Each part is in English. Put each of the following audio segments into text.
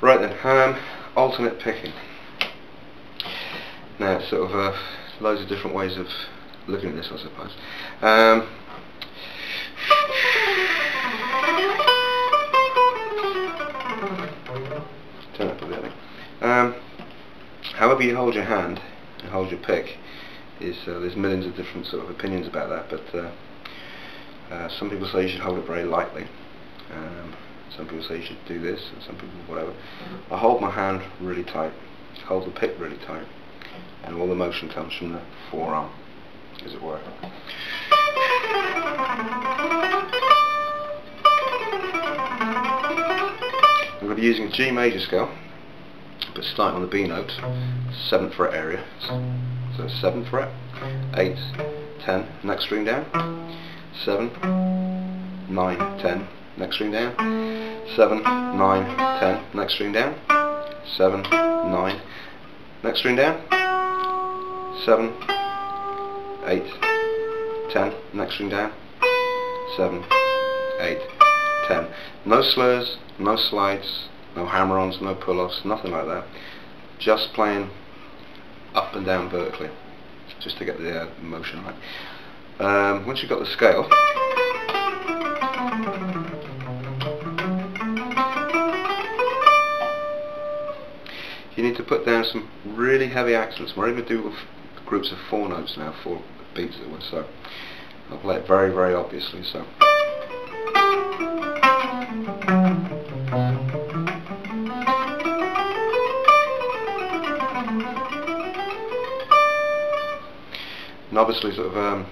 Right then, alternate picking. Now, it's sort of loads of different ways of looking at this, I suppose. Turn up a bit. However you hold your hand and hold your pick, there's millions of different sort of opinions about that, but some people say you should hold it very lightly. Some people say you should do this, and some people whatever. I hold my hand really tight, hold the pick really tight, and all the motion comes from the forearm, as it were. I'm going to be using a G major scale, but starting on the B note, 7th fret area. So 7th fret, 8, 10, next string down, 7, 9, 10, next string down, 7, 9, 10, next string down, 7, 9, next string down, 7, 8, 10, next string down, 7, 8, 10. No slurs, no slides, no hammer-ons, no pull-offs, nothing like that. Just playing up and down vertically, just to get the motion right. Once you've got the scale, you need to put down some really heavy accents. We're going to do groups of 4 notes now, 4 beats it was, so I'll play it very, very obviously. So. And obviously, sort of,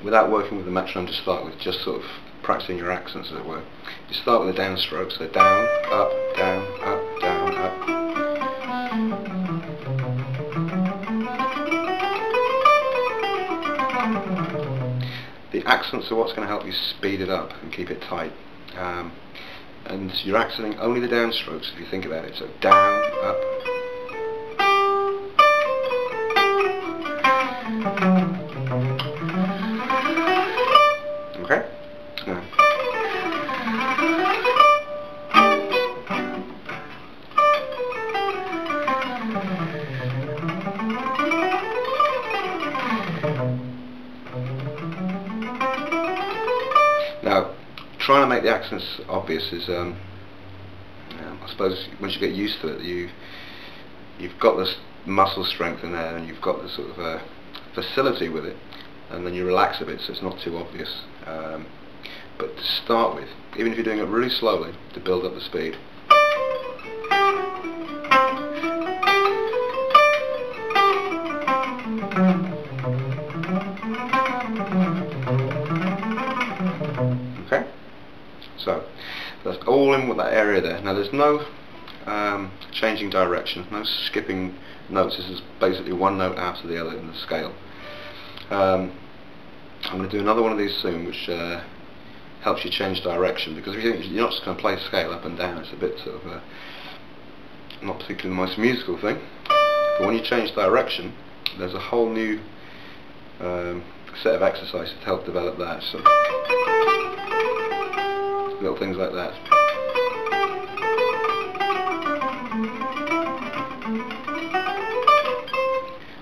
without working with the metronome to start with, just sort of practicing your accents, as it were. You start with a downstroke, so down, up, down, up, down, up. The accents are what's going to help you speed it up and keep it tight. And you're accenting only the downstrokes if you think about it. So down, up. Okay? Now, trying to make the accents obvious is, I suppose, once you get used to it, you've got this muscle strength in there, and you've got this sort of facility with it, and then you relax a bit so it's not too obvious. But to start with, even if you're doing it really slowly, to build up the speed. Okay, so that's all in with that area there. Now there's no changing direction, no skipping notes. This is basically one note after the other in the scale. I'm going to do another one of these soon, which helps you change direction, because if you're not just going to play scale up and down, it's a bit sort of not particularly the most musical thing. But when you change direction, there's a whole new set of exercises to help develop that. So little things like that.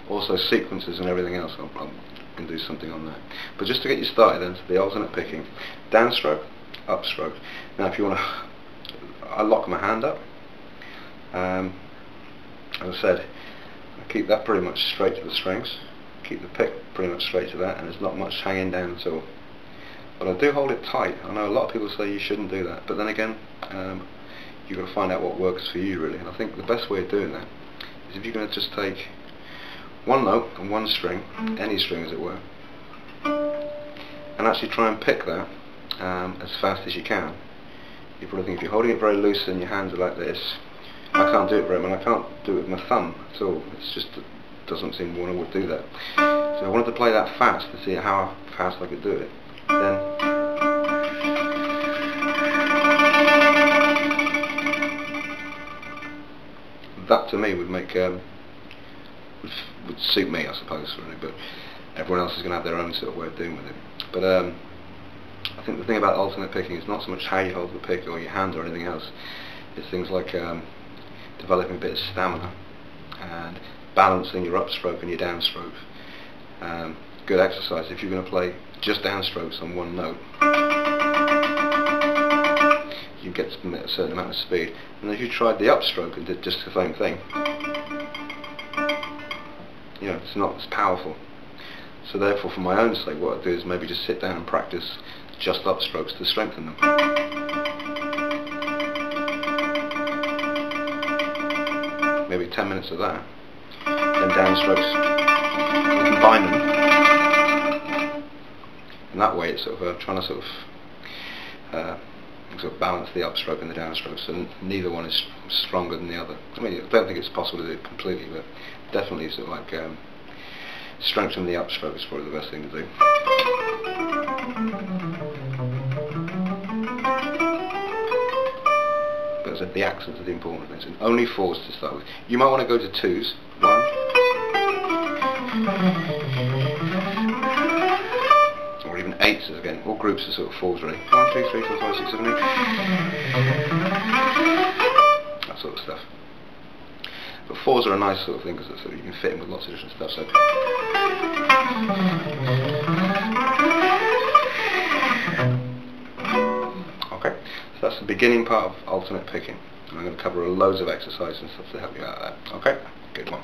Also sequences and everything else. I can do something on that. But just to get you started then, the alternate picking. Downstroke, upstroke. Now if you want to, I lock my hand up. As I said, I keep that pretty much straight to the strings. Keep the pick pretty much straight to that, and there's not much hanging down at all. But I do hold it tight. I know a lot of people say you shouldn't do that, but then again, you've got to find out what works for you really. And I think the best way of doing that is if you're going to just take one note and one string, any string as it were, and actually try and pick that as fast as you can. You probably think if you're holding it very loose and your hands are like this, I can't do it very well. I can't do it with my thumb at all. It's just, it doesn't seem one would do that. So I wanted to play that fast to see how fast I could do it. Then that to me would make would suit me, I suppose, really, but everyone else is going to have their own sort of way of doing with it. But I think the thing about alternate picking is not so much how you hold the pick or your hand or anything else. is things like developing a bit of stamina and balancing your upstroke and your downstroke. Good exercise if you're going to play just downstrokes on one note. You get a certain amount of speed, and if you tried the upstroke and did just the same thing, you know, it's not as powerful. So therefore, for my own sake, what I do is maybe just sit down and practice just upstrokes to strengthen them. Maybe 10 minutes of that, then downstrokes, and combine them, and that way it's sort of trying to sort of balance the upstroke and the downstroke, so neither one is stronger than the other. I mean, I don't think it's possible to do it completely, but definitely sort of like strengthening the upstroke is probably the best thing to do. But as I said, the accents are the important things, and only 4s to start with. You might want to go to 2s. 1, or even 8s again. All groups are sort of 4s really. 1, 2, 3, 4, 5, 6, 7, 8. That sort of stuff. But 4s are a nice sort of thing because you can fit in with lots of different stuff. So okay, so that's the beginning part of alternate picking. And I'm going to cover loads of exercises and stuff to help you out of that. Okay, good one.